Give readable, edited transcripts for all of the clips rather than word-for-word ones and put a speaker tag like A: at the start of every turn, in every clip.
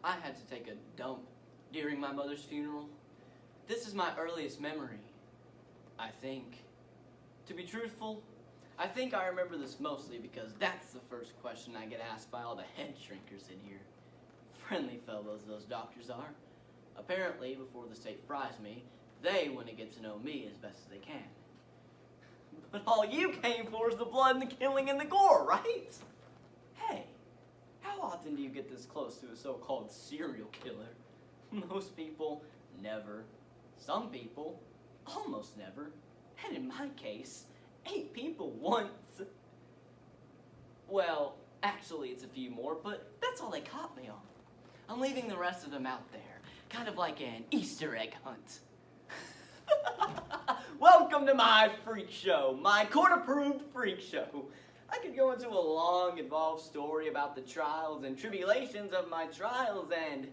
A: I had to take a dump during my mother's funeral. This is my earliest memory, I think. To be truthful, I think I remember this mostly because that's the first question I get asked by all the head shrinkers in here. Friendly fellows those doctors are. Apparently, before the state fries me, they want to get to know me as best as they can. But all you came for is the blood and the killing and the gore, right? Hey, how often do you get this close to a so-called serial killer? Most people, never. Some people, almost never. And in my case, 8 people once. Well, actually it's a few more, but that's all they caught me on. I'm leaving the rest of them out there, kind of like an Easter egg hunt. Welcome to my freak show, my court-approved freak show. I could go into a long, involved story about the trials and tribulations of my trials and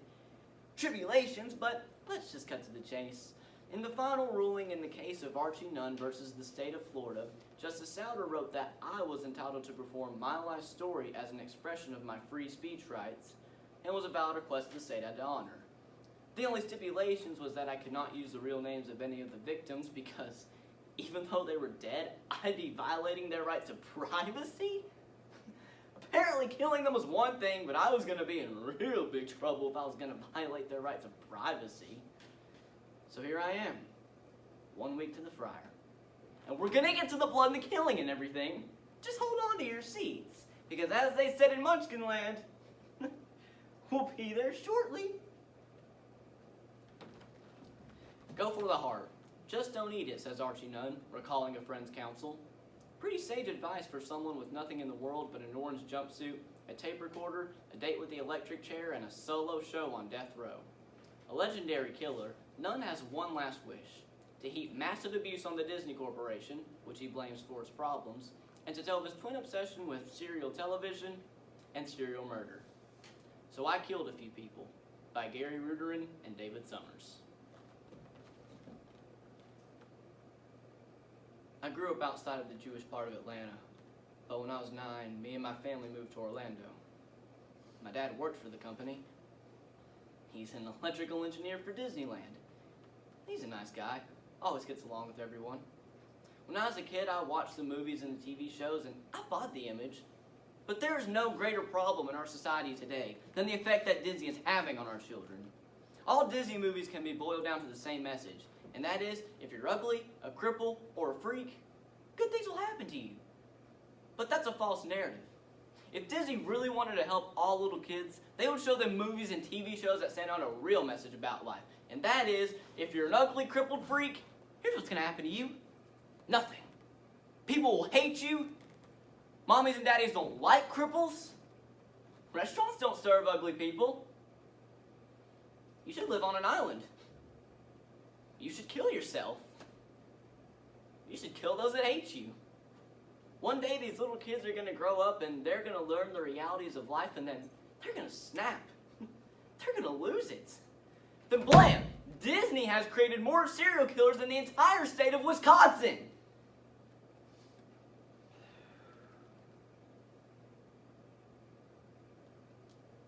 A: tribulations, but let's just cut to the chase. In the final ruling in the case of Archie Nunn versus the state of Florida, Justice Souter wrote that I was entitled to perform my life story as an expression of my free speech rights, and was a valid request the state had to honor. The only stipulations was that I could not use the real names of any of the victims because even though they were dead, I'd be violating their right to privacy? Apparently killing them was one thing, but I was going to be in real big trouble if I was going to violate their right to privacy. So here I am, 1 week to the fryer. And we're going to get to the blood and the killing and everything. Just hold on to your seats, because as they said in Munchkinland, we'll be there shortly. Go for the heart. Just don't eat it, says Archie Nunn, recalling a friend's counsel. Pretty sage advice for someone with nothing in the world but an orange jumpsuit, a tape recorder, a date with the electric chair, and a solo show on death row. A legendary killer, Nunn has one last wish: to heap massive abuse on the Disney Corporation, which he blames for its problems, and to tell of his twin obsession with serial television and serial murder. So I Killed a Few People, by Gary Ruderin and David Summers. I grew up outside of the Jewish part of Atlanta, but when I was 9, me and my family moved to Orlando. My dad worked for the company. He's an electrical engineer for Disneyland. He's a nice guy, always gets along with everyone. When I was a kid, I watched the movies and the TV shows, and I bought the image. But there is no greater problem in our society today than the effect that Disney is having on our children. All Disney movies can be boiled down to the same message, and that is, if you're ugly, a cripple, or a freak, good things will happen to you. But that's a false narrative. If Disney really wanted to help all little kids, they would show them movies and TV shows that send out a real message about life. And that is, if you're an ugly, crippled freak, here's what's going to happen to you. Nothing. People will hate you. Mommies and daddies don't like cripples. Restaurants don't serve ugly people. You should live on an island. You should kill yourself. You should kill those that hate you. One day these little kids are going to grow up and they're going to learn the realities of life, and then they're going to snap. They're going to lose it. Then blam! Disney has created more serial killers than the entire state of Wisconsin.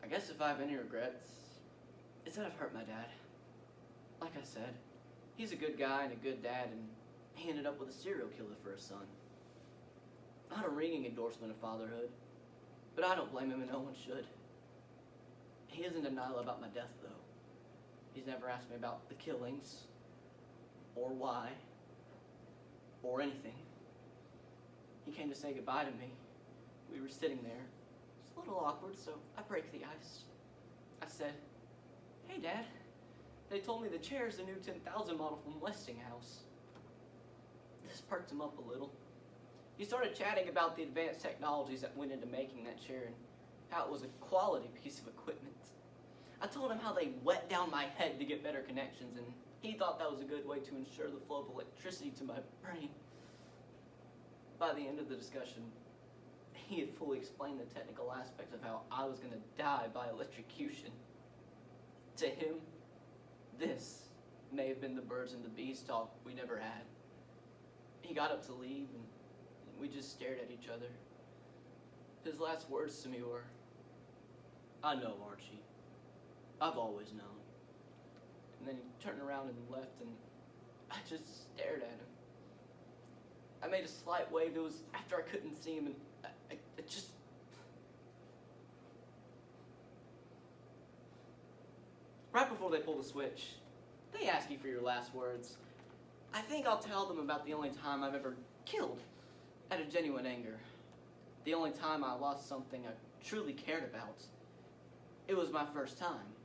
A: I guess if I have any regrets, it's that I've hurt my dad. Like I said, he's a good guy and a good dad, and he ended up with a serial killer for a son. Not a ringing endorsement of fatherhood, but I don't blame him, and no one should. He is in denial about my death, though. He's never asked me about the killings, or why, or anything. He came to say goodbye to me. We were sitting there. It's a little awkward, so I break the ice. I said, "Hey, Dad, they told me the chair's the new 10,000 model from Westinghouse." This perked him up a little. He started chatting about the advanced technologies that went into making that chair and how it was a quality piece of equipment. I told him how they wet down my head to get better connections, and he thought that was a good way to ensure the flow of electricity to my brain. By the end of the discussion, he had fully explained the technical aspects of how I was going to die by electrocution. To him, this may have been the birds and the bees talk we never had. He got up to leave, and we just stared at each other. His last words to me were, "I know, Archie. I've always known. And then he turned around and left, and I just stared at him. I made a slight wave. It was after I couldn't see him, and I just... Right before they pull the switch, they ask you for your last words. I think I'll tell them about the only time I've ever killed out of genuine anger. The only time I lost something I truly cared about. It was my first time.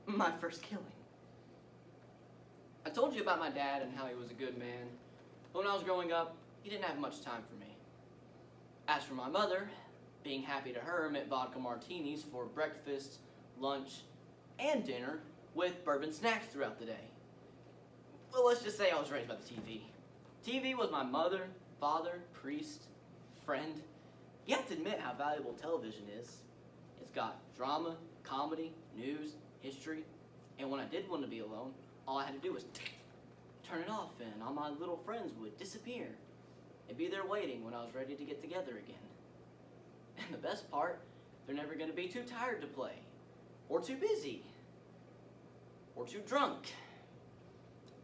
A: My first killing. I told you about my dad and how he was a good man, but when I was growing up, he didn't have much time for me. As for my mother, being happy to her meant vodka martinis for breakfast, lunch, and dinner with bourbon snacks throughout the day. Well, let's just say I was raised by the TV. TV was my mother, father, priest, friend. You have to admit how valuable television is. It's got drama, comedy, news, history, and when I did want to be alone, all I had to do was turn it off and all my little friends would disappear and be there waiting when I was ready to get together again. And the best part, they're never going to be too tired to play, or too busy, or too drunk.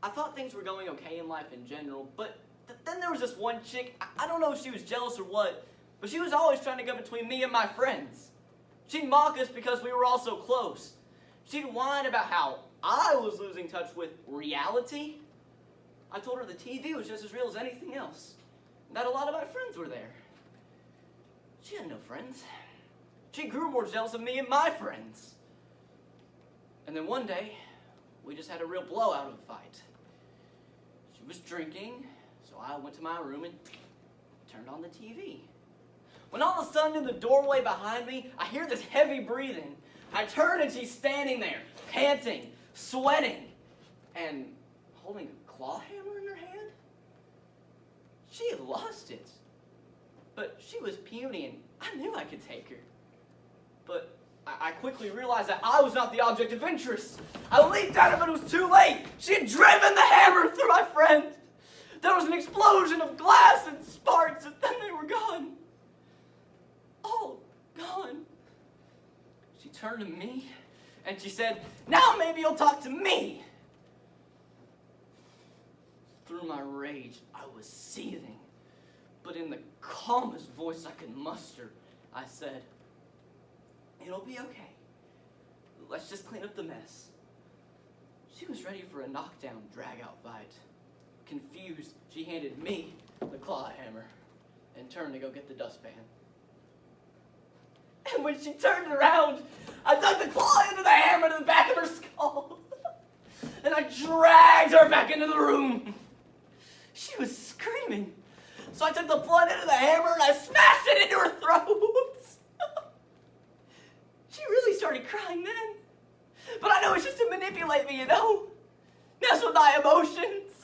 A: I thought things were going okay in life in general, but then there was this one chick, I don't know if she was jealous or what, but she was always trying to go between me and my friends. She'd mock us because we were all so close. She'd whine about how I was losing touch with reality. I told her the TV was just as real as anything else, and that a lot of my friends were there. She had no friends. She grew more jealous of me and my friends. And then one day, we just had a real blowout of a fight. She was drinking, so I went to my room and turned on the TV. When all of a sudden in the doorway behind me, I hear this heavy breathing. I turn and she's standing there, panting, sweating, and holding a claw hammer in her hand. She had lost it. But she was puny and I knew I could take her. But I quickly realized that I was not the object of interest. I leaped at her, but it was too late. She had driven the hammer through my friend. There was an explosion of glass and sparks, and then they were gone. All gone. She turned to me, and she said, "Now maybe you'll talk to me." Through my rage, I was seething. But in the calmest voice I could muster, I said, "It'll be okay. Let's just clean up the mess." She was ready for a knockdown, drag-out fight. Confused, she handed me the claw hammer and turned to go get the dustpan. And when she turned around, I dug the claw into the hammer to the back of her skull. And I dragged her back into the room. She was screaming. So I took the blood into the hammer and I smashed it into her throat. She really started crying then. But I know it's just to manipulate me, you know? Mess with my emotions.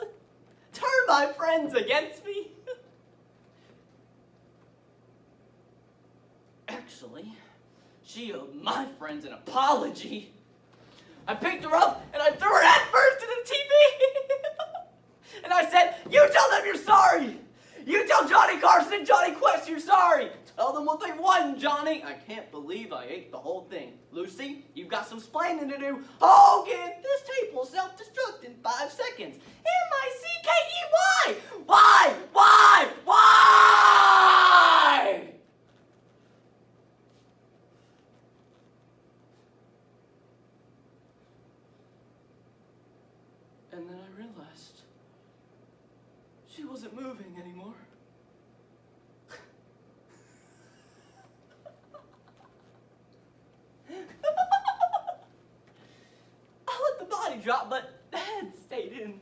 A: Turn my friends against me. Actually, she owed my friends an apology. I picked her up and I threw her head first into the TV. And I said, "You tell them you're sorry. You tell Johnny Carson and Johnny Quest you're sorry. Tell them what they want, Johnny." I can't believe I ate the whole thing. "Lucy, you've got some splaining to do." "Hogan, this tape will self-destruct in 5 seconds. MICKEY. Why? Why? And then I realized she wasn't moving anymore. I let the body drop, but the head stayed in.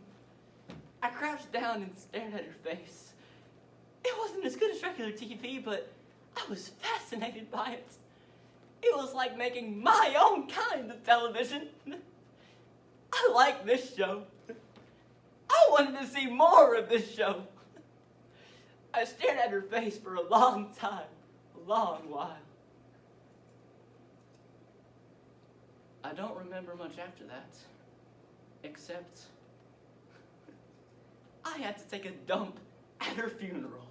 A: I crouched down and stared at her face. It wasn't as good as regular TV, but I was fascinated by it. It was like making my own kind of television. I liked this show. I wanted to see more of this show. I stared at her face for a long time, a long while. I don't remember much after that, except I had to take a dump at her funeral.